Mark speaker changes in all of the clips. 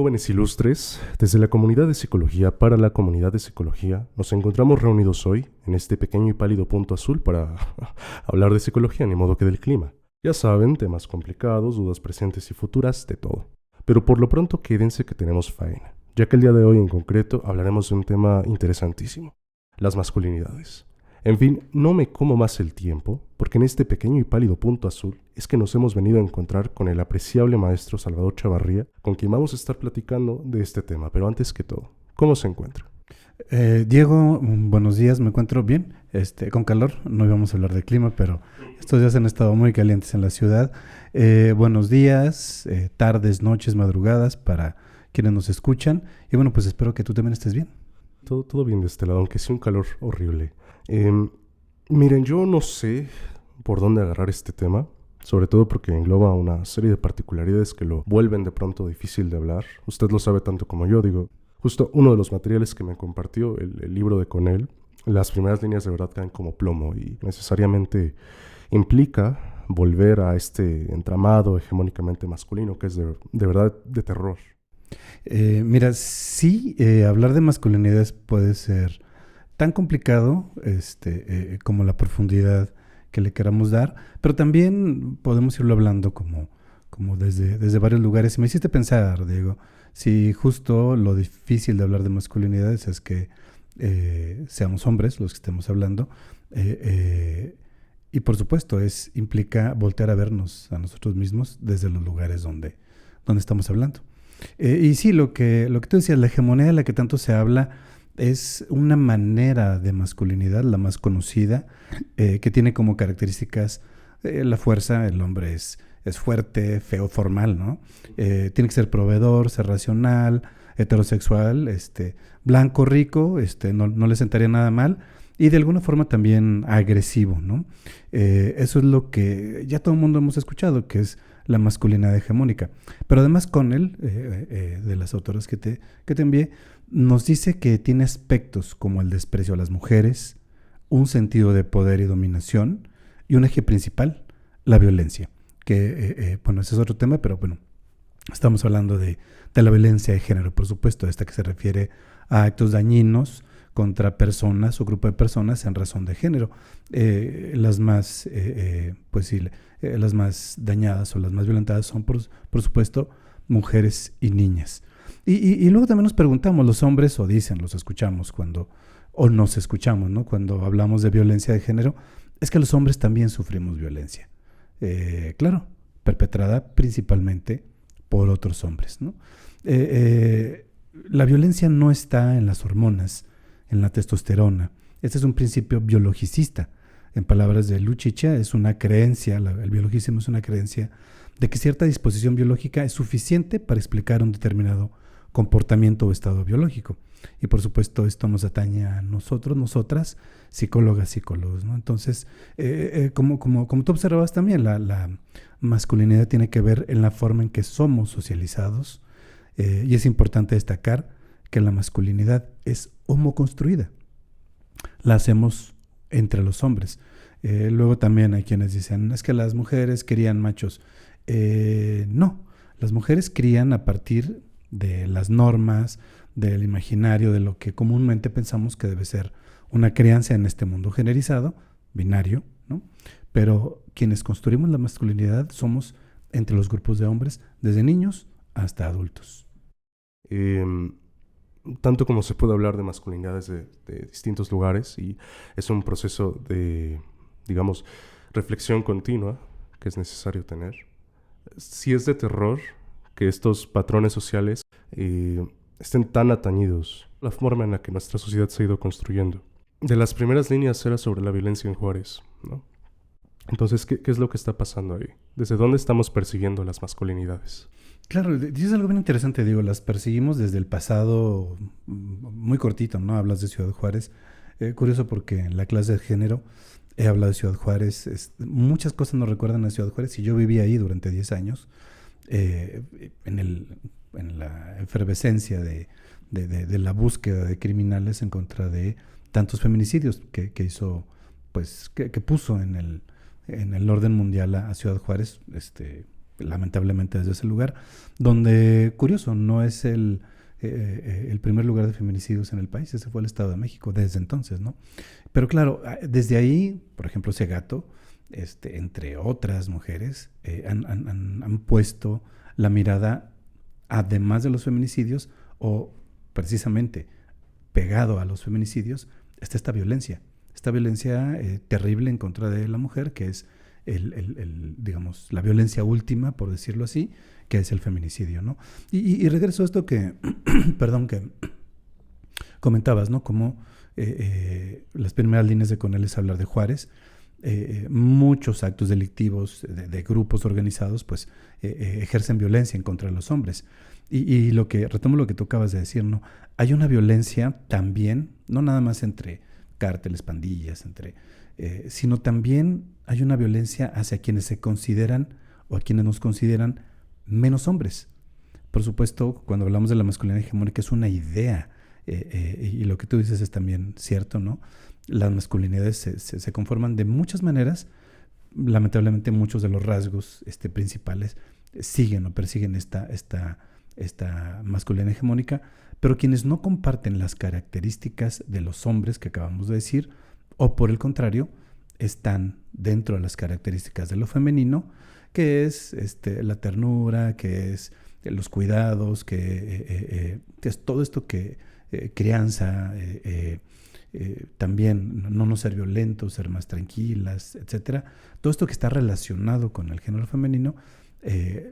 Speaker 1: Jóvenes ilustres, desde la comunidad de psicología para la comunidad de psicología, nos encontramos reunidos hoy en este pequeño y pálido punto azul para hablar de psicología, ni modo que del clima. Ya saben, temas complicados, dudas presentes y futuras, de todo. Pero por lo pronto quédense que tenemos faena, ya que el día de hoy en concreto hablaremos de un tema interesantísimo, las masculinidades. En fin, no me como más el tiempo, porque en este pequeño y pálido punto azul es que nos hemos venido a encontrar con el apreciable maestro Salvador Chavarría, con quien vamos a estar platicando de este tema. Pero antes que todo, ¿cómo se encuentra?
Speaker 2: Diego, buenos días, me encuentro bien, con calor, no íbamos a hablar de clima, pero estos días han estado muy calientes en la ciudad. Buenos días, tardes, noches, madrugadas para quienes nos escuchan. Y bueno, pues espero que tú también estés bien.
Speaker 1: Todo bien de este lado, aunque sí un calor horrible. Miren, yo no sé por dónde agarrar este tema, sobre todo porque engloba una serie de particularidades que lo vuelven de pronto difícil de hablar. Usted lo sabe tanto como yo, digo. Justo uno de los materiales que me compartió, el libro de Connell, las primeras líneas de verdad caen como plomo y necesariamente implica volver a este entramado hegemónicamente masculino que es de verdad de terror.
Speaker 2: Mira, sí, hablar de masculinidades puede ser tan complicado como la profundidad que le queramos dar, pero también podemos irlo hablando como desde varios lugares. Y me hiciste pensar, Diego, si justo lo difícil de hablar de masculinidades es que seamos hombres los que estemos hablando, y por supuesto implica voltear a vernos a nosotros mismos desde los lugares donde estamos hablando. Y sí, lo que tú decías, la hegemonía de la que tanto se habla es una manera de masculinidad, la más conocida, que tiene como características la fuerza. El hombre es fuerte, feo, formal, ¿no? Tiene que ser proveedor, ser racional, heterosexual, blanco, rico, no le sentaría nada mal, y de alguna forma también agresivo, ¿no? Eso es lo que ya todo el mundo hemos escuchado, que es la masculinidad hegemónica. Pero además Connell, de las autoras que te envié, nos dice que tiene aspectos como el desprecio a las mujeres, un sentido de poder y dominación, y un eje principal, la violencia. Que, bueno, ese es otro tema, pero bueno, estamos hablando de la violencia de género, por supuesto, esta que se refiere a actos dañinos contra personas o grupo de personas en razón de género. Las más, las más dañadas o las más violentadas son, por supuesto, mujeres y niñas. Y luego también nos preguntamos, los hombres, o dicen, los escuchamos o nos escuchamos, ¿no? Cuando hablamos de violencia de género, es que los hombres también sufrimos violencia. Claro, perpetrada principalmente por otros hombres, ¿no? La violencia no está en las hormonas, en la testosterona. Este es un principio biologicista. En palabras de Luchicha, es una creencia, el biologismo es una creencia de que cierta disposición biológica es suficiente para explicar un determinado comportamiento o estado biológico. Y por supuesto esto nos atañe a nosotros, nosotras, psicólogas, psicólogos, ¿no? Entonces, como tú observabas también, la masculinidad tiene que ver en la forma en que somos socializados, y es importante destacar que la masculinidad es homoconstruida. La hacemos entre los hombres. Luego también hay quienes dicen, es que las mujeres crían machos. No, las mujeres crían a partir de las normas, del imaginario, de lo que comúnmente pensamos que debe ser una crianza en este mundo generizado, binario, ¿no? Pero quienes construimos la masculinidad somos entre los grupos de hombres, desde niños hasta adultos.
Speaker 1: Tanto como se puede hablar de masculinidades de distintos lugares, y es un proceso de, digamos, reflexión continua que es necesario tener. Si es de terror que estos patrones sociales estén tan atañidos, la forma en la que nuestra sociedad se ha ido construyendo. De las primeras líneas era sobre la violencia en Juárez, ¿no? Entonces, ¿qué es lo que está pasando ahí? ¿Desde dónde estamos percibiendo las masculinidades?
Speaker 2: Claro, dices algo bien interesante, digo, las perseguimos desde el pasado muy cortito, ¿no? Hablas de Ciudad Juárez. Curioso porque en la clase de género he hablado de Ciudad Juárez. Muchas cosas nos recuerdan a Ciudad Juárez, y yo viví ahí durante 10 años, en la efervescencia de la búsqueda de criminales en contra de tantos feminicidios que hizo, pues, que puso en el orden mundial a Ciudad Juárez, lamentablemente desde ese lugar, donde, curioso, no es el primer lugar de feminicidios en el país, ese fue el Estado de México desde entonces, ¿no? Pero claro, desde ahí, por ejemplo, Segato, entre otras mujeres, han puesto la mirada, además de los feminicidios, o precisamente pegado a los feminicidios, está esta violencia terrible en contra de la mujer, que es digamos, la violencia última, por decirlo así, que es el feminicidio, ¿no? Y regreso a esto que, perdón, que comentabas, ¿no? Como las primeras líneas de Conel es hablar de Juárez. Muchos actos delictivos de grupos organizados, pues, ejercen violencia en contra de los hombres. Y retomo lo que tú acabas de decir, ¿no? Hay una violencia también, no nada más entre cárteles, pandillas, sino también hay una violencia hacia quienes se consideran o a quienes nos consideran menos hombres. Por supuesto, cuando hablamos de la masculinidad hegemónica es una idea, y lo que tú dices es también cierto, ¿no? Las masculinidades se conforman de muchas maneras. Lamentablemente muchos de los rasgos principales siguen o persiguen esta masculinidad hegemónica, pero quienes no comparten las características de los hombres que acabamos de decir, o por el contrario, están dentro de las características de lo femenino, que es la ternura, que es los cuidados, que es todo esto que crianza, también no ser violentos, ser más tranquilas, etcétera. Todo esto que está relacionado con el género femenino,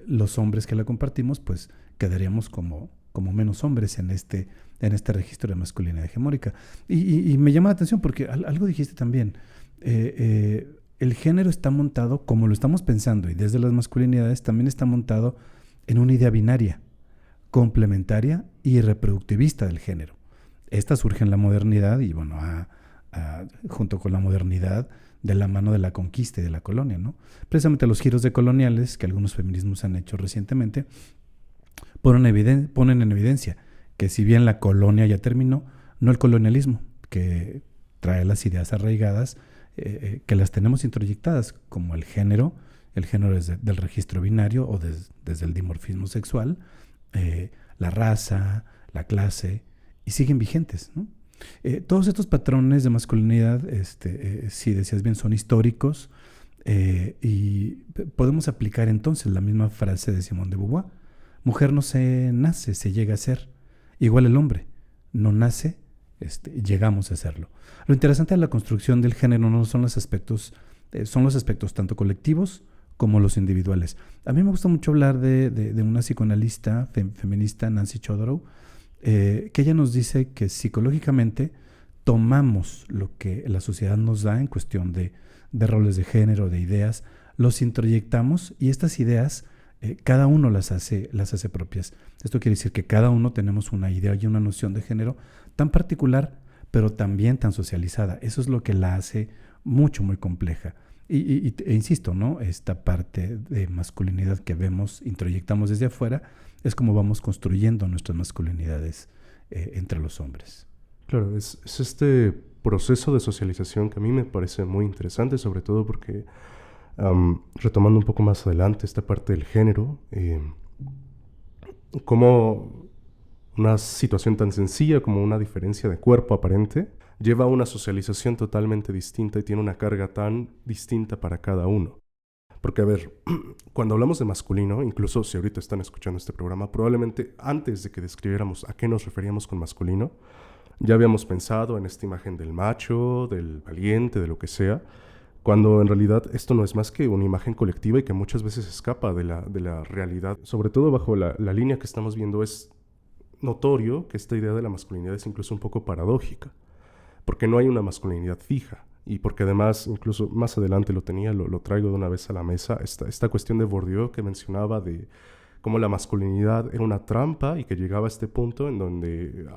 Speaker 2: los hombres que la compartimos, pues quedaríamos como menos hombres en este registro de masculinidad hegemónica. Y me llama la atención porque algo dijiste también. El género está montado, como lo estamos pensando, y desde las masculinidades también está montado en una idea binaria, complementaria y reproductivista del género. Esta surge en la modernidad y, bueno, junto con la modernidad, de la mano de la conquista y de la colonia, ¿no? Precisamente los giros decoloniales que algunos feminismos han hecho recientemente ponen en evidencia que si bien la colonia ya terminó, no el colonialismo, que trae las ideas arraigadas, que las tenemos introyectadas, como el género desde del registro binario o desde el dimorfismo sexual, la raza, la clase, y siguen vigentes, ¿no? Todos estos patrones de masculinidad, si decías bien, son históricos, y podemos aplicar entonces la misma frase de Simone de Beauvoir: mujer no se nace, se llega a ser. Igual el hombre no nace, llegamos a serlo. Lo interesante de la construcción del género no son los aspectos, son los aspectos tanto colectivos como los individuales. A mí me gusta mucho hablar de una psicoanalista feminista, Nancy Chodorow, que ella nos dice que psicológicamente tomamos lo que la sociedad nos da en cuestión de roles de género, de ideas, los introyectamos y estas ideas cada uno las hace propias. Esto quiere decir que cada uno tenemos una idea y una noción de género tan particular, pero también tan socializada. Eso es lo que la hace mucho, muy compleja. E insisto, ¿no? Esta parte de masculinidad que vemos, introyectamos desde afuera, es como vamos construyendo nuestras masculinidades entre los hombres.
Speaker 1: Claro, es este proceso de socialización que a mí me parece muy interesante, sobre todo porque, retomando un poco más adelante esta parte del género, como una situación tan sencilla como una diferencia de cuerpo aparente lleva a una socialización totalmente distinta y tiene una carga tan distinta para cada uno. Porque, a ver, cuando hablamos de masculino, incluso si ahorita están escuchando este programa, probablemente antes de que describiéramos a qué nos referíamos con masculino, ya habíamos pensado en esta imagen del macho, del valiente, de lo que sea, cuando en realidad esto no es más que una imagen colectiva y que muchas veces escapa de la realidad. Sobre todo bajo la línea que estamos viendo, es notorio que esta idea de la masculinidad es incluso un poco paradójica, porque no hay una masculinidad fija. Y porque además, incluso más adelante lo traigo de una vez a la mesa, esta cuestión de Bourdieu que mencionaba de cómo la masculinidad era una trampa y que llegaba a este punto en donde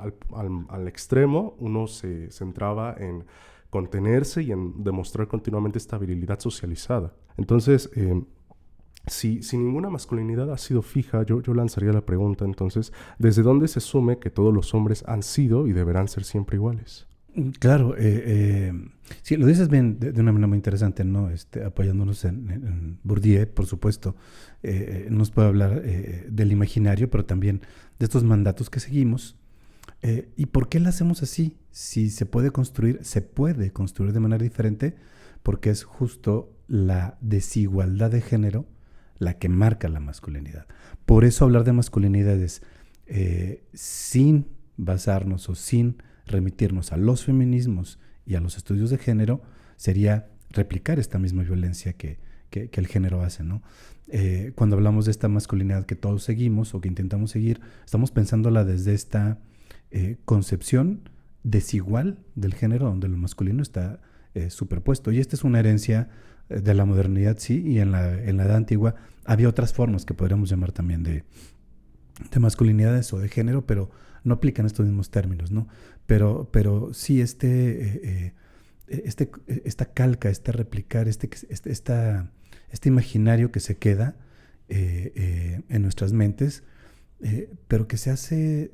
Speaker 1: al extremo uno se centraba en contenerse y en demostrar continuamente esta virilidad socializada. Entonces, si ninguna masculinidad ha sido fija, yo lanzaría la pregunta entonces, ¿desde dónde se asume que todos los hombres han sido y deberán ser siempre iguales?
Speaker 2: Claro, sí, lo dices bien de una manera muy interesante, ¿no? Apoyándonos en Bourdieu, por supuesto, nos puede hablar del imaginario, pero también de estos mandatos que seguimos. ¿Y por qué lo hacemos así? Si se puede construir de manera diferente, porque es justo la desigualdad de género la que marca la masculinidad. Por eso hablar de masculinidades sin basarnos o sin remitirnos a los feminismos y a los estudios de género sería replicar esta misma violencia que el género hace, ¿no? Cuando hablamos de esta masculinidad que todos seguimos o que intentamos seguir, estamos pensándola desde esta concepción desigual del género donde lo masculino está superpuesto. Y esta es una herencia de la modernidad, sí, y en la edad antigua había otras formas que podríamos llamar también de masculinidades o de género, pero no aplican estos mismos términos, ¿no? Pero sí esta calca, replicar, este imaginario que se queda en nuestras mentes, pero que se hace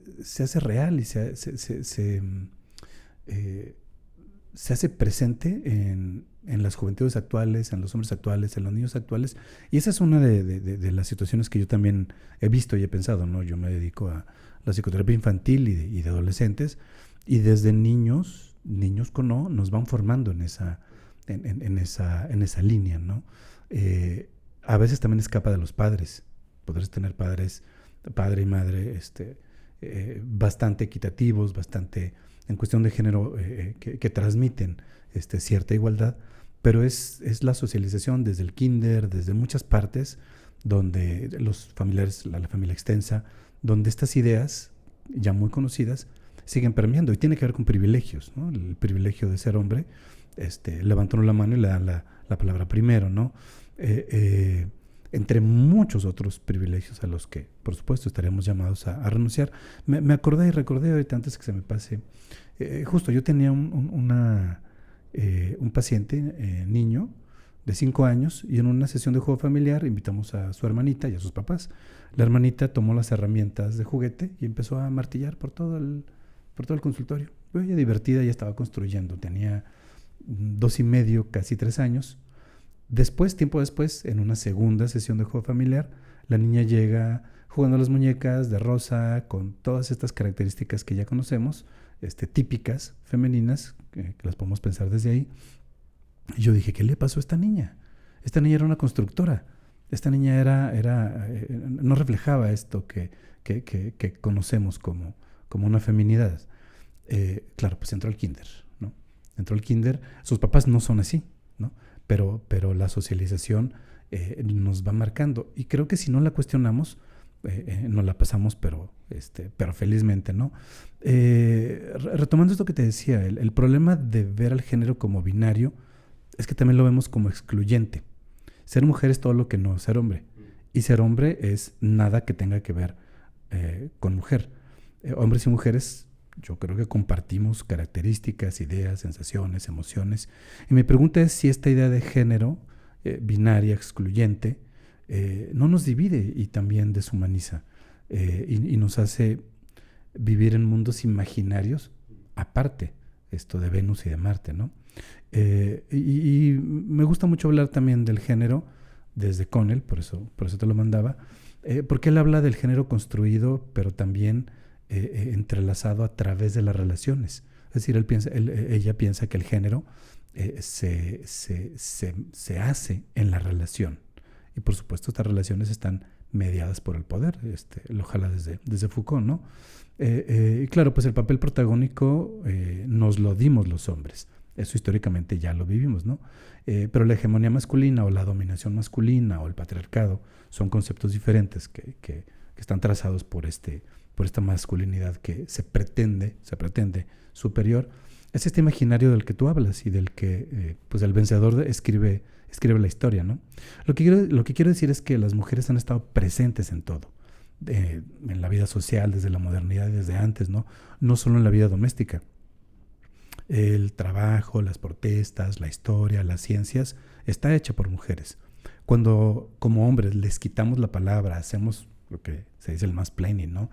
Speaker 2: real y se hace presente en las juventudes actuales, en los hombres actuales, en los niños actuales. Y esa es una de las situaciones que yo también he visto y he pensado, ¿no? Yo me dedico a la psicoterapia infantil y de adolescentes, y desde niños con O, nos van formando en esa línea, ¿no? A veces también escapa de los padres. Podrás tener padre y madre bastante equitativos, bastante en cuestión de género, que transmiten cierta igualdad, pero es la socialización desde el kinder, desde muchas partes, donde los familiares, la familia extensa, donde estas ideas ya muy conocidas siguen permeando, y tiene que ver con privilegios, ¿no? El privilegio de ser hombre, levanta uno la mano y le dan la palabra primero, ¿no? Entre muchos otros privilegios a los que, por supuesto, estaríamos llamados a renunciar. Me acordé y recordé ahorita, antes que se me pase, justo yo tenía un paciente, niño, de 5 años, y en una sesión de juego familiar invitamos a su hermanita y a sus papás. La hermanita tomó las herramientas de juguete y empezó a martillar por todo el consultorio. Ella divertida, ya estaba construyendo, tenía 2 y medio, casi 3 años. Después, tiempo después, en una segunda sesión de juego familiar, la niña llega jugando a las muñecas de rosa, con todas estas características que ya conocemos, típicas femeninas, que las podemos pensar desde ahí. Y yo dije, ¿qué le pasó a esta niña? Esta niña era una constructora. Esta niña no reflejaba esto que conocemos como una feminidad. Claro, pues entró al kinder, ¿no? Entró al kinder. Sus papás no son así, ¿no? Pero la socialización nos va marcando. Y creo que si no la cuestionamos, nos la pasamos, pero felizmente, ¿no? Retomando esto que te decía, el problema de ver al género como binario es que también lo vemos como excluyente. Ser mujer es todo lo que no es ser hombre. Y ser hombre es nada que tenga que ver con mujer. Hombres y mujeres, yo creo que compartimos características, ideas, sensaciones, emociones. Y mi pregunta es si esta idea de género binaria, excluyente, no nos divide y también deshumaniza, y nos hace vivir en mundos imaginarios aparte, esto de Venus y de Marte, ¿no? Y me gusta mucho hablar también del género desde Connell, por eso te lo mandaba, porque él habla del género construido, pero también entrelazado a través de las relaciones. Es decir, ella piensa que el género se hace en la relación. Y por supuesto estas relaciones están mediadas por el poder, ojalá desde Foucault, ¿no? Y claro, pues el papel protagónico nos lo dimos los hombres. Eso históricamente ya lo vivimos, ¿no? Pero la hegemonía masculina o la dominación masculina o el patriarcado son conceptos diferentes que están trazados por esta masculinidad que se pretende superior. Es este imaginario del que tú hablas y del que pues el vencedor escribe la historia, ¿no? Lo que quiero decir es que las mujeres han estado presentes en todo, en la vida social, desde la modernidad y desde antes, ¿no? No solo en la vida doméstica. El trabajo, las protestas, la historia, las ciencias, está hecha por mujeres. Cuando como hombres les quitamos la palabra, hacemos lo que se dice el mansplaining, ¿no?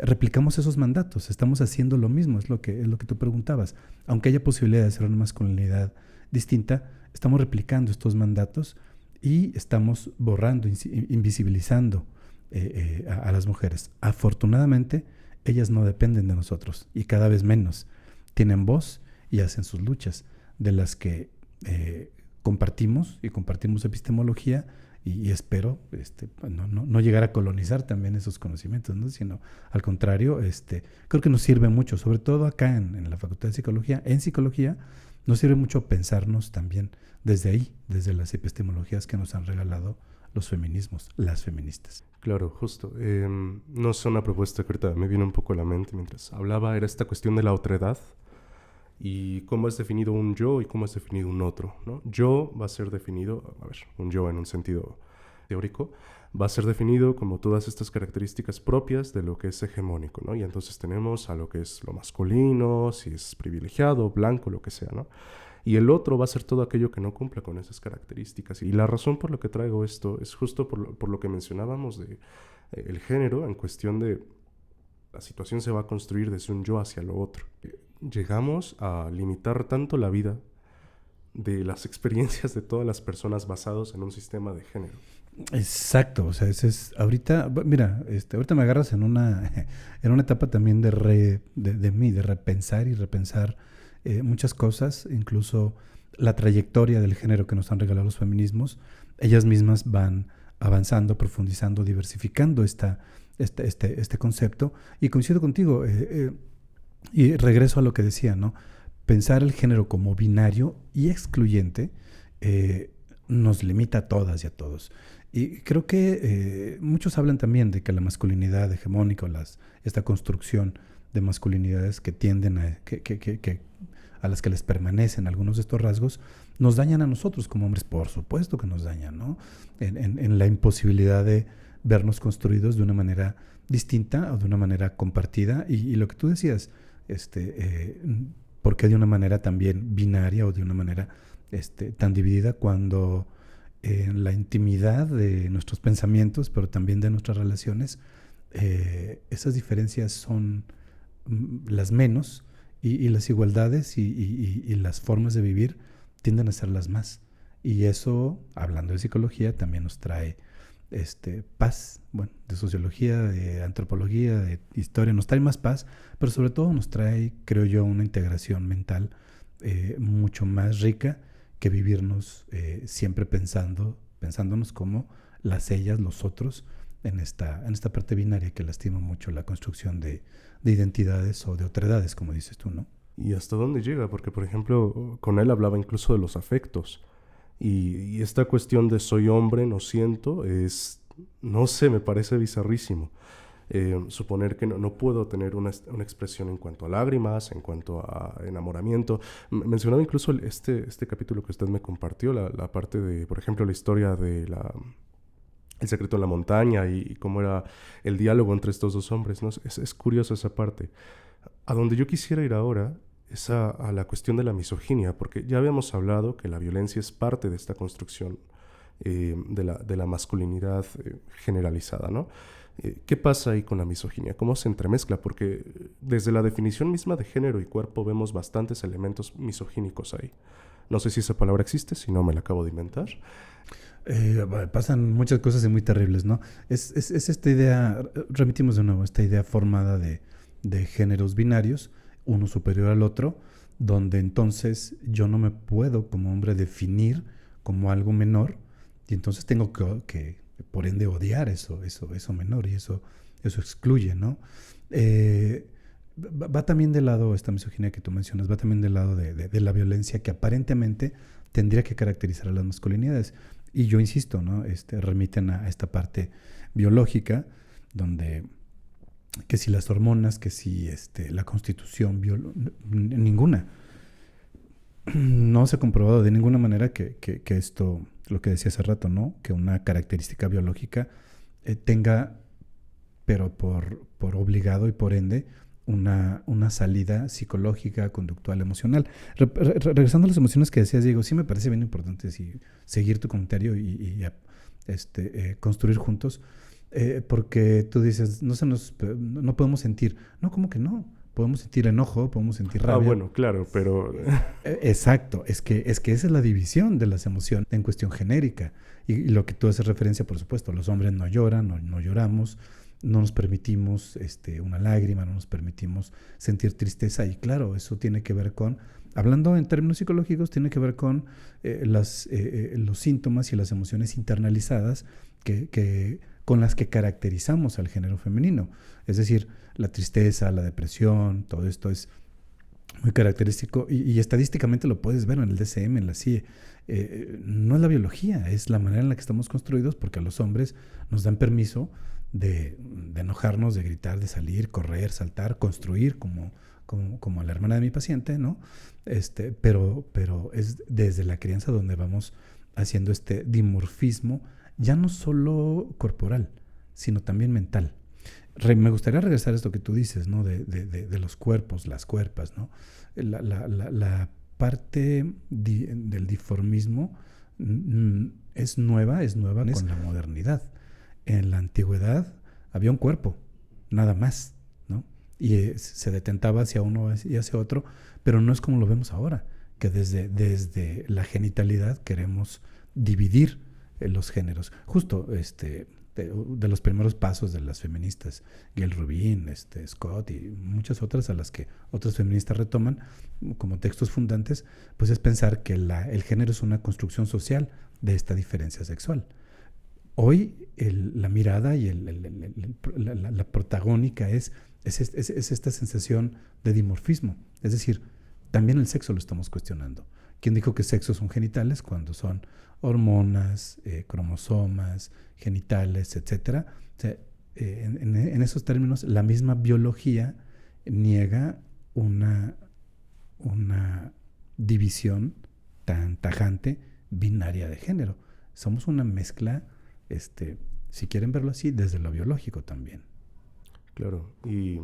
Speaker 2: Replicamos esos mandatos, estamos haciendo lo mismo, es lo que tú preguntabas. Aunque haya posibilidad de hacer una masculinidad distinta, estamos replicando estos mandatos y estamos borrando, invisibilizando a las mujeres. Afortunadamente, ellas no dependen de nosotros y cada vez menos tienen voz y hacen sus luchas, de las que compartimos epistemología y espero no llegar a colonizar también esos conocimientos, ¿no? Sino al contrario, creo que nos sirve mucho, sobre todo acá en la Facultad de Psicología. En psicología nos sirve mucho pensarnos también desde ahí, desde las epistemologías que nos han regalado los feminismos, las feministas.
Speaker 1: Claro, justo. No es una propuesta que ahorita me viene un poco a la mente mientras hablaba, era esta cuestión de la otredad y cómo es definido un yo y cómo es definido un otro, ¿no? Yo va a ser definido, un yo en un sentido teórico, va a ser definido como todas estas características propias de lo que es hegemónico, ¿no? Y entonces tenemos a lo que es lo masculino, si es privilegiado, blanco, lo que sea, ¿no? Y el otro va a ser todo aquello que no cumpla con esas características. Y la razón por la que traigo esto es justo por lo que mencionábamos de el género, en cuestión de la situación se va a construir desde un yo hacia lo otro. Llegamos a limitar tanto la vida de las experiencias de todas las personas basados en un sistema de género.
Speaker 2: Exacto, o sea, ese es ahorita, mira, ahorita me agarras en una etapa también de repensar y repensar muchas cosas, incluso la trayectoria del género que nos han regalado los feminismos. Ellas mismas van avanzando, profundizando, diversificando este concepto, y coincido contigo, y regreso a lo que decía, ¿no? Pensar el género como binario y excluyente nos limita a todas y a todos. Y creo que muchos hablan también de que la masculinidad hegemónica, esta construcción de masculinidades que tienden a las que les permanecen algunos de estos rasgos, nos dañan a nosotros como hombres. Por supuesto que nos dañan, ¿no? En la imposibilidad de vernos construidos de una manera distinta o de una manera compartida. Y lo que tú decías, ¿por qué de una manera también binaria o de una manera tan dividida cuando en la intimidad de nuestros pensamientos, pero también de nuestras relaciones, esas diferencias son las menos y las igualdades y las formas de vivir tienden a ser las más? Y eso, hablando de psicología, también nos trae paz, bueno, de sociología, de antropología, de historia, nos trae más paz, pero sobre todo nos trae, creo yo, una integración mental mucho más rica que vivirnos siempre pensándonos como ellas, los otros, en esta parte binaria que lastima mucho la construcción de identidades o de otredades, como dices tú, ¿no?
Speaker 1: ¿Y hasta dónde llega? Porque, por ejemplo, con él hablaba incluso de los afectos. Y esta cuestión de soy hombre, no siento, no sé, me parece bizarrísimo. Suponer que no puedo tener una expresión en cuanto a lágrimas, en cuanto a enamoramiento. Mencionaba incluso este capítulo que usted me compartió, la parte de, por ejemplo, la historia de El secreto en la montaña y cómo era el diálogo entre estos dos hombres, ¿no? Es curioso esa parte. A donde yo quisiera ir ahora es a la cuestión de la misoginia, porque ya habíamos hablado que la violencia es parte de esta construcción de la masculinidad generalizada, ¿no? ¿Qué pasa ahí con la misoginia? ¿Cómo se entremezcla? Porque desde la definición misma de género y cuerpo vemos bastantes elementos misogínicos ahí. No sé si esa palabra existe, si no me la acabo de inventar.
Speaker 2: Pasan muchas cosas y muy terribles, ¿no? Es esta idea, remitimos de nuevo, esta idea formada de géneros binarios, uno superior al otro, donde entonces yo no me puedo como hombre definir como algo menor, y entonces tengo que por ende odiar eso menor, y eso excluye, ¿no? Va también del lado, esta misoginia que tú mencionas, va también del lado de la violencia que aparentemente tendría que caracterizar a las masculinidades. Y yo insisto, ¿no? Remiten a esta parte biológica, donde que si las hormonas, que si la constitución, ninguna. No se ha comprobado de ninguna manera que esto, lo que decía hace rato, ¿no? Que una característica biológica tenga, pero por obligado y por ende, una salida psicológica, conductual, emocional. Regresando a las emociones que decías, Diego, sí me parece bien importante seguir tu comentario y construir juntos. Porque tú dices, no podemos sentir. No, ¿cómo que no? Podemos sentir enojo, podemos sentir rabia.
Speaker 1: Bueno, claro, pero...
Speaker 2: Exacto, es que esa es la división de las emociones en cuestión genérica. Y lo que tú haces referencia, por supuesto, los hombres no lloran, no lloramos, no nos permitimos una lágrima, no nos permitimos sentir tristeza. Y claro, eso tiene que ver con, hablando en términos psicológicos, tiene que ver con los síntomas y las emociones internalizadas con las que caracterizamos al género femenino. Es decir, la tristeza, la depresión, todo esto es muy característico y estadísticamente lo puedes ver en el DSM, en la CIE. No es la biología, es la manera en la que estamos construidos, porque a los hombres nos dan permiso de enojarnos, de gritar, de salir, correr, saltar, construir, como la hermana de mi paciente, ¿no? Pero es desde la crianza donde vamos haciendo este dimorfismo, ya no solo corporal, sino también mental. Me gustaría regresar a esto que tú dices, ¿no? De los cuerpos, las cuerpas, ¿no? La parte del diformismo es nueva con la modernidad. En la antigüedad había un cuerpo, nada más, ¿no? Y se detentaba hacia uno y hacia otro, pero no es como lo vemos ahora, que desde la genitalidad queremos dividir los géneros. Justo, de los primeros pasos de las feministas, Gail Rubin, Scott y muchas otras a las que otras feministas retoman como textos fundantes, pues es pensar que el género es una construcción social de esta diferencia sexual. Hoy la mirada y la protagónica es esta sensación de dimorfismo, es decir, también el sexo lo estamos cuestionando. ¿Quién dijo que sexo son genitales cuando son hormonas, cromosomas, genitales, etcétera? O sea, en esos términos, la misma biología niega una división tan tajante binaria de género. Somos una mezcla, si quieren verlo así, desde lo biológico también.
Speaker 1: Claro, y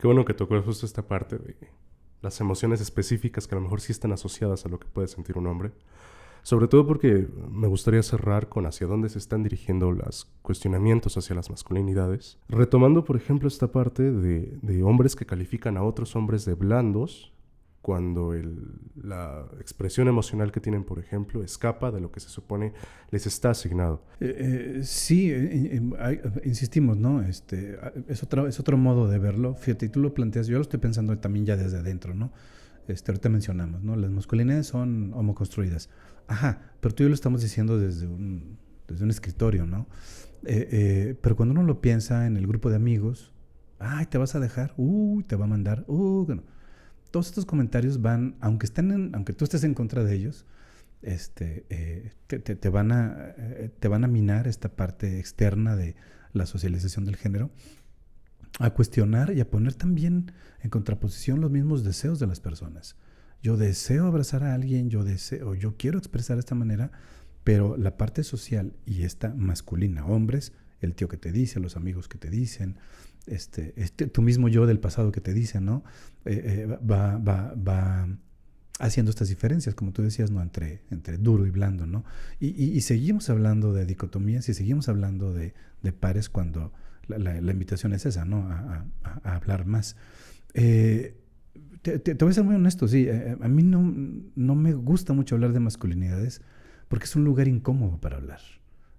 Speaker 1: qué bueno que tocó justo esta parte de las emociones específicas que a lo mejor sí están asociadas a lo que puede sentir un hombre. Sobre todo porque me gustaría cerrar con hacia dónde se están dirigiendo los cuestionamientos hacia las masculinidades. Retomando, por ejemplo, esta parte de hombres que califican a otros hombres de blandos cuando la expresión emocional que tienen, por ejemplo, escapa de lo que se supone les está asignado.
Speaker 2: Sí, insistimos, ¿no? Es otro modo de verlo. Fíjate, tú lo planteas, yo lo estoy pensando también ya desde adentro, ¿no? Ahorita mencionamos, ¿no? Las masculinidades son homoconstruidas. Ajá, pero tú y yo lo estamos diciendo desde un escritorio, ¿no? Pero cuando uno lo piensa en el grupo de amigos, ay, te vas a dejar, te va a mandar, no. Todos estos comentarios van, aunque tú estés en contra de ellos, te van a minar esta parte externa de la socialización del género, a cuestionar y a poner también en contraposición los mismos deseos de las personas. Yo deseo abrazar a alguien, yo quiero expresar de esta manera, pero la parte social y esta masculina, hombres, el tío que te dice, los amigos que te dicen, tu mismo yo del pasado que te dice, ¿no? Va haciendo estas diferencias, como tú decías, ¿no? Entre duro y blando, ¿no? Y seguimos hablando de dicotomías y seguimos hablando de pares cuando la invitación es esa, ¿no? A hablar más. Te voy a ser muy honesto, sí. A mí no me gusta mucho hablar de masculinidades porque es un lugar incómodo para hablar.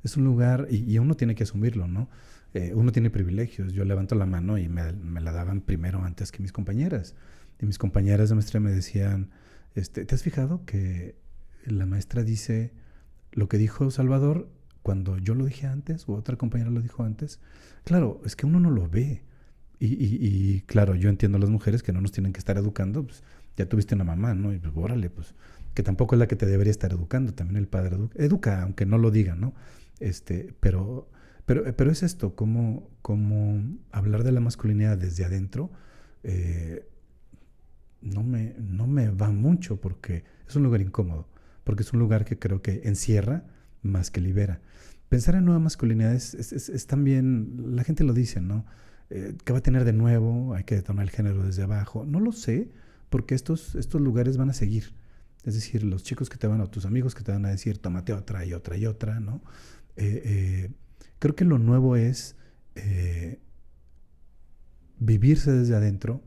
Speaker 2: Es un lugar, y uno tiene que asumirlo, ¿no? Uno tiene privilegios. Yo levanto la mano y me la daban primero antes que mis compañeras. Y mis compañeras de maestría me decían, ¿te has fijado que la maestra dice lo que dijo Salvador cuando yo lo dije antes o otra compañera lo dijo antes? Claro, es que uno no lo ve. Y claro, yo entiendo a las mujeres que no nos tienen que estar educando. Pues ya tuviste una mamá, ¿no? Y pues órale, pues que tampoco es la que te debería estar educando. También el padre educa, aunque no lo diga, ¿no? Pero es esto, cómo hablar de la masculinidad desde adentro no me va mucho porque es un lugar incómodo, porque es un lugar que creo que encierra más que libera. Pensar en nueva masculinidad es también, la gente lo dice, ¿no? ¿Qué va a tener de nuevo? Hay que detonar el género desde abajo. No lo sé, porque estos lugares van a seguir. Es decir, los chicos que te van, o tus amigos que te van a decir, tómate otra y otra y otra, ¿no? Creo que lo nuevo es vivirse desde adentro,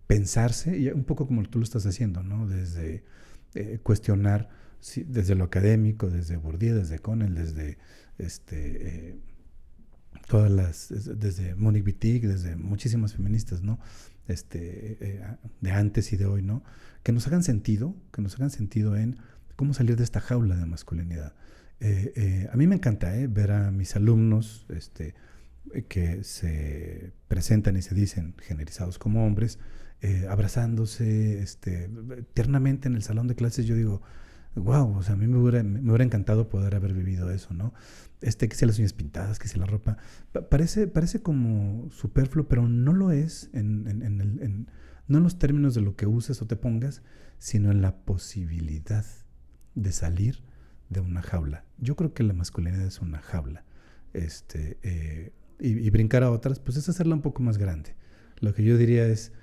Speaker 2: pensarse, y un poco como tú lo estás haciendo, ¿no? Desde cuestionar, desde lo académico, desde Bourdieu, desde Connell, desde desde Monique Wittig, desde muchísimas feministas, ¿no? De antes y de hoy, ¿no? Que nos hagan sentido en cómo salir de esta jaula de masculinidad. A mí me encanta ver a mis alumnos que se presentan y se dicen generizados como hombres, abrazándose tiernamente en el salón de clases. Yo digo, wow, o sea, a mí me hubiera encantado poder haber vivido eso, ¿no? Que si las uñas pintadas, que si la ropa, parece como superfluo, pero no lo es no en los términos de lo que uses o te pongas, sino en la posibilidad de salir de una jaula. Yo creo que la masculinidad es una jaula. Y brincar a otras, pues es hacerla un poco más grande. Lo que yo diría es,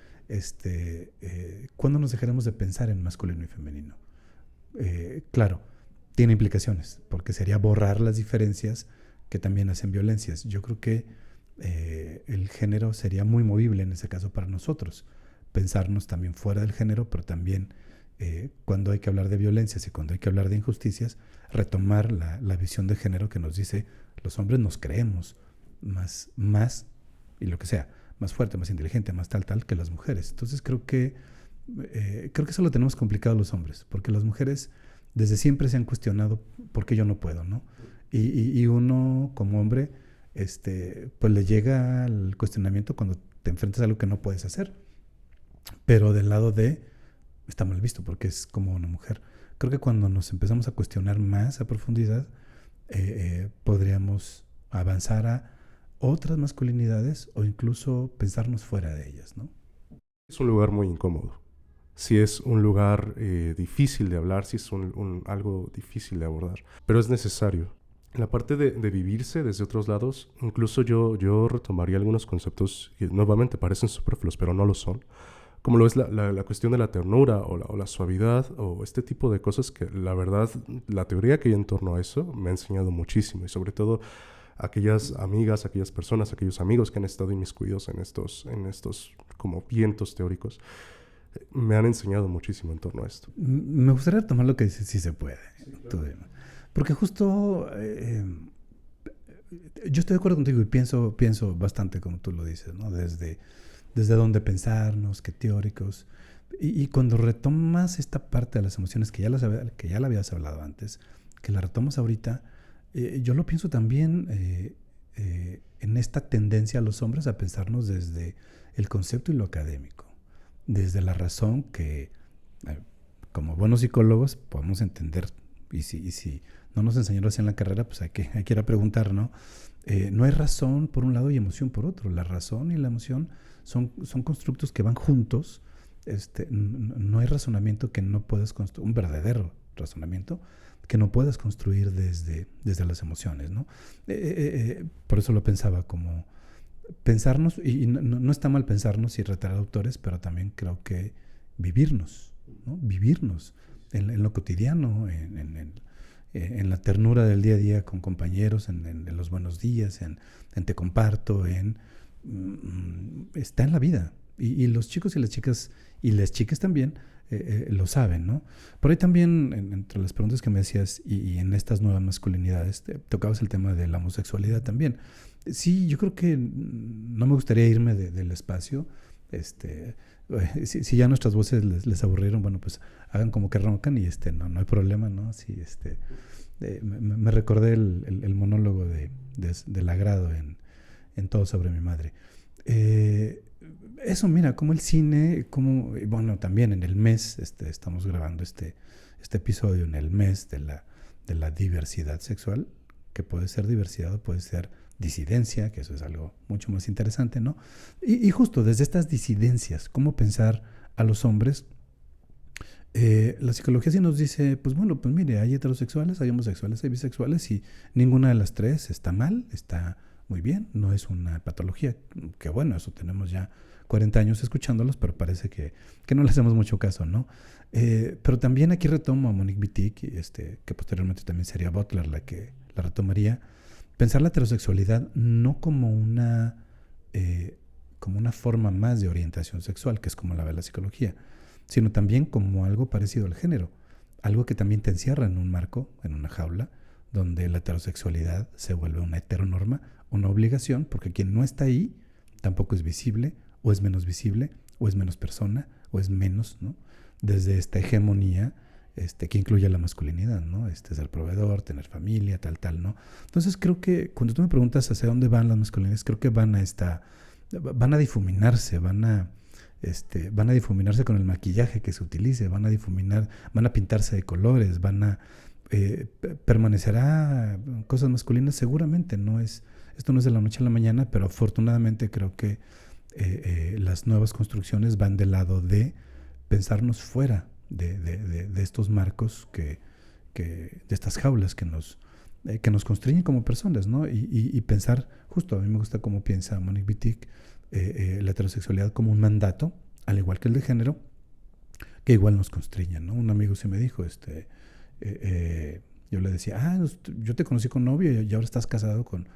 Speaker 2: ¿cuándo nos dejaremos de pensar en masculino y femenino? Claro, tiene implicaciones, porque sería borrar las diferencias que también hacen violencias. Yo creo que el género sería muy movible en ese caso para nosotros. Pensarnos también fuera del género, pero también cuando hay que hablar de violencias y cuando hay que hablar de injusticias, retomar la visión de género que nos dice, los hombres nos creemos más, y lo que sea, más fuerte, más inteligente, más tal, que las mujeres. Entonces creo que eso lo tenemos complicado los hombres, porque las mujeres desde siempre se han cuestionado por qué yo no puedo, ¿no? Y uno como hombre, pues le llega el cuestionamiento cuando te enfrentas a algo que no puedes hacer. Pero del lado está mal visto porque es como una mujer. Creo que cuando nos empezamos a cuestionar más a profundidad, podríamos avanzar a otras masculinidades o incluso pensarnos fuera de ellas, ¿no?
Speaker 1: Es un lugar muy incómodo. Sí es un lugar difícil de hablar, sí es algo difícil de abordar, pero es necesario. En la parte de vivirse desde otros lados, incluso yo retomaría algunos conceptos que nuevamente parecen superfluos, pero no lo son, como lo es la cuestión de la ternura o la suavidad o este tipo de cosas que la verdad, la teoría que hay en torno a eso me ha enseñado muchísimo, y sobre todo aquellas amigas, aquellas personas, aquellos amigos que han estado inmiscuidos en estos como vientos teóricos, me han enseñado muchísimo en torno a esto.
Speaker 2: Me gustaría tomar lo que dices, si se puede. Sí, claro. Porque justo yo estoy de acuerdo contigo y pienso bastante como tú lo dices, ¿no? Desde dónde pensarnos, qué teóricos. Y cuando retomas esta parte de las emociones que ya la habías hablado antes, que la retomas ahorita, yo lo pienso también en esta tendencia a los hombres a pensarnos desde el concepto y lo académico, desde la razón que, como buenos psicólogos, podemos entender, y si no nos enseñaron así en la carrera, pues hay que ir a preguntar, ¿no? No hay razón por un lado y emoción por otro. La razón y la emoción son constructos que van juntos. No hay razonamiento que no puedas construir, un verdadero razonamiento que no puedas construir desde las emociones, ¿no? Por eso lo pensaba como pensarnos, y no está mal pensarnos y retar autores, pero también creo que vivirnos, ¿no? Vivirnos en lo cotidiano, en la ternura del día a día con compañeros, en los buenos días, en te comparto, está en la vida. Y los chicos y las chicas también lo saben, ¿no? Por ahí también, entre las preguntas que me hacías y en estas nuevas masculinidades, tocabas el tema de la homosexualidad también. Sí, yo creo que no me gustaría irme del espacio. Si ya nuestras voces les aburrieron, bueno, pues hagan como que roncan y no hay problema, ¿no? Sí, me recordé el monólogo del agrado en Todo sobre mi madre. Eso, mira, como el cine, bueno, también en el mes, estamos grabando este episodio en el mes de la diversidad sexual, que puede ser diversidad o puede ser disidencia, que eso es algo mucho más interesante, ¿no? Y justo desde estas disidencias, cómo pensar a los hombres, la psicología sí nos dice, pues bueno, pues mire, hay heterosexuales, hay homosexuales, hay bisexuales, y ninguna de las tres está mal, está muy bien, no es una patología, que bueno, eso tenemos ya 40 años escuchándolos, pero parece que no le hacemos mucho caso, ¿no? Pero también aquí retomo a Monique Wittig, que posteriormente también sería Butler la que la retomaría, pensar la heterosexualidad no como una forma más de orientación sexual, que es como la ve la psicología, sino también como algo parecido al género, algo que también te encierra en un marco, en una jaula, donde la heterosexualidad se vuelve una heteronorma, una obligación, porque quien no está ahí tampoco es visible, o es menos visible, o es menos persona, o es menos, ¿no? Desde esta hegemonía que incluye la masculinidad, ¿no? Ser proveedor, tener familia, tal, ¿no? Entonces creo que cuando tú me preguntas hacia dónde van las masculinidades, creo que van a difuminarse, van a difuminarse con el maquillaje que se utilice, van a pintarse de colores, permanecerá cosas masculinas seguramente, esto no es de la noche a la mañana, pero afortunadamente creo que las nuevas construcciones van del lado de pensarnos fuera de estos marcos de estas jaulas que nos constriñen como personas, ¿no? Y pensar, justo a mí me gusta cómo piensa Monique Wittig, la heterosexualidad como un mandato, al igual que el de género, que igual nos constriña, ¿no? Un amigo se me dijo, yo le decía, yo te conocí con novio y ahora estás casado con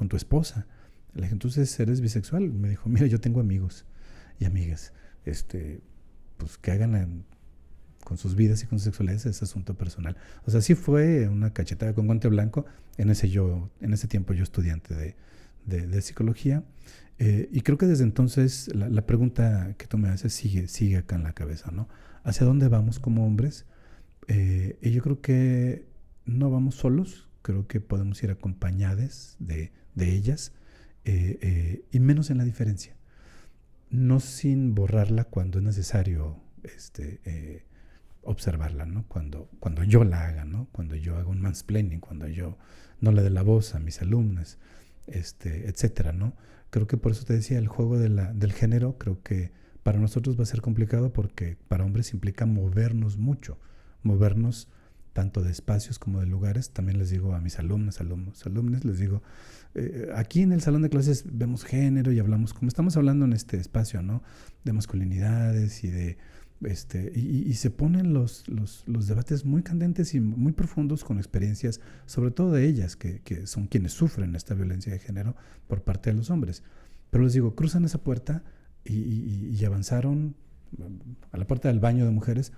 Speaker 2: tu esposa. Le dije, entonces eres bisexual. Me dijo, mira, yo tengo amigos y amigas, pues que hagan con sus vidas y con sus sexualidades es asunto personal. O sea, sí fue una cachetada con guante blanco en ese tiempo yo estudiante de psicología. Y creo que desde entonces la pregunta que tú me haces sigue acá en la cabeza, ¿no? ¿Hacia dónde vamos como hombres? Y yo creo que no vamos solos, creo que podemos ir acompañados de ellas, y menos en la diferencia. No sin borrarla cuando es necesario observarla, ¿no? Cuando yo la haga, ¿no? Cuando yo haga un mansplaining, cuando yo no le dé la voz a mis alumnas, etcétera, ¿no? Creo que por eso te decía, el juego del género, creo que para nosotros va a ser complicado porque para hombres implica movernos mucho, movernos tanto de espacios como de lugares. También les digo a mis alumnos, les digo, aquí en el salón de clases vemos género y hablamos, como estamos hablando en este espacio, ¿no? De masculinidades y se ponen los debates muy candentes y muy profundos con experiencias, sobre todo de ellas, que son quienes sufren esta violencia de género por parte de los hombres. Pero les digo, cruzan esa puerta y avanzaron a la puerta del baño de mujeres,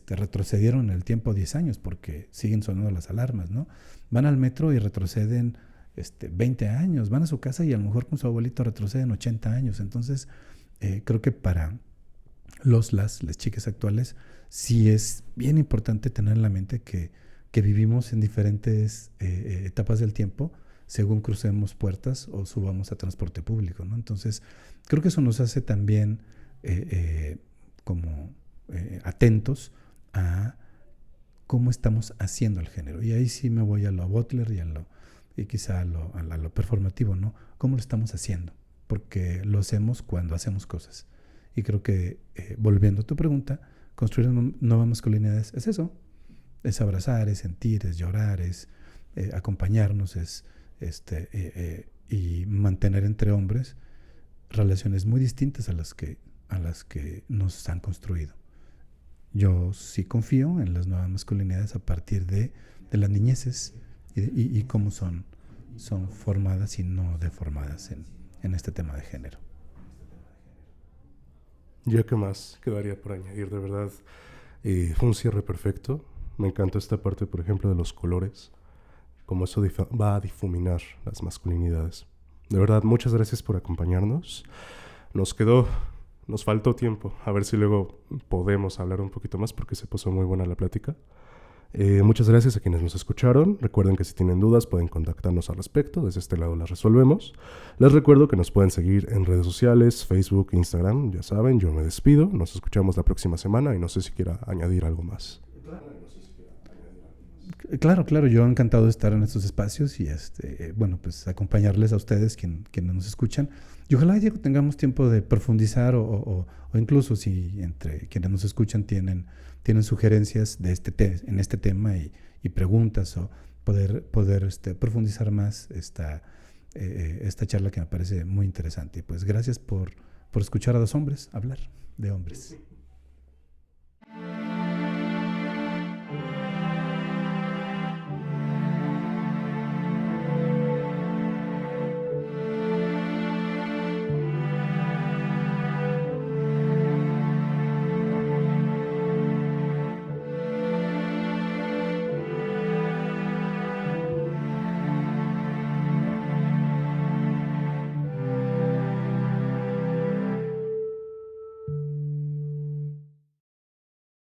Speaker 2: retrocedieron en el tiempo 10 años porque siguen sonando las alarmas, ¿no? Van al metro y retroceden 20 años, van a su casa y a lo mejor con su abuelito retroceden 80 años. Entonces, creo que para las chicas actuales sí es bien importante tener en la mente que vivimos en diferentes etapas del tiempo según crucemos puertas o subamos a transporte público, ¿no? Entonces, creo que eso nos hace también atentos a cómo estamos haciendo el género. Y ahí sí me voy a lo Butler y quizá a lo performativo, ¿no? ¿Cómo lo estamos haciendo? Porque lo hacemos cuando hacemos cosas. Y creo que, volviendo a tu pregunta, construir nuevas masculinidades es eso. Es abrazar, es sentir, es llorar, es acompañarnos, y mantener entre hombres relaciones muy distintas a las que nos han construido. Yo sí confío en las nuevas masculinidades a partir de las niñeces y cómo son formadas y no deformadas en este tema de género.
Speaker 1: ¿Ya qué más quedaría por añadir? De verdad, fue un cierre perfecto. Me encantó esta parte, por ejemplo, de los colores, cómo eso va a difuminar las masculinidades. De verdad, muchas gracias por acompañarnos. Nos faltó tiempo, a ver si luego podemos hablar un poquito más porque se puso muy buena la plática. Muchas gracias a quienes nos escucharon. Recuerden que si tienen dudas pueden contactarnos al respecto. Desde este lado las resolvemos. Les recuerdo que nos pueden seguir en redes sociales, Facebook, Instagram. Ya saben, yo me despido. Nos escuchamos la próxima semana y no sé si quiera añadir algo más.
Speaker 2: Claro, yo encantado de estar en estos espacios y pues acompañarles a ustedes quienes nos escuchan. Y ojalá, Diego, tengamos tiempo de profundizar o incluso si entre quienes nos escuchan tienen sugerencias en este tema y preguntas o poder profundizar más esta charla que me parece muy interesante. Y pues gracias por escuchar a dos hombres hablar de hombres.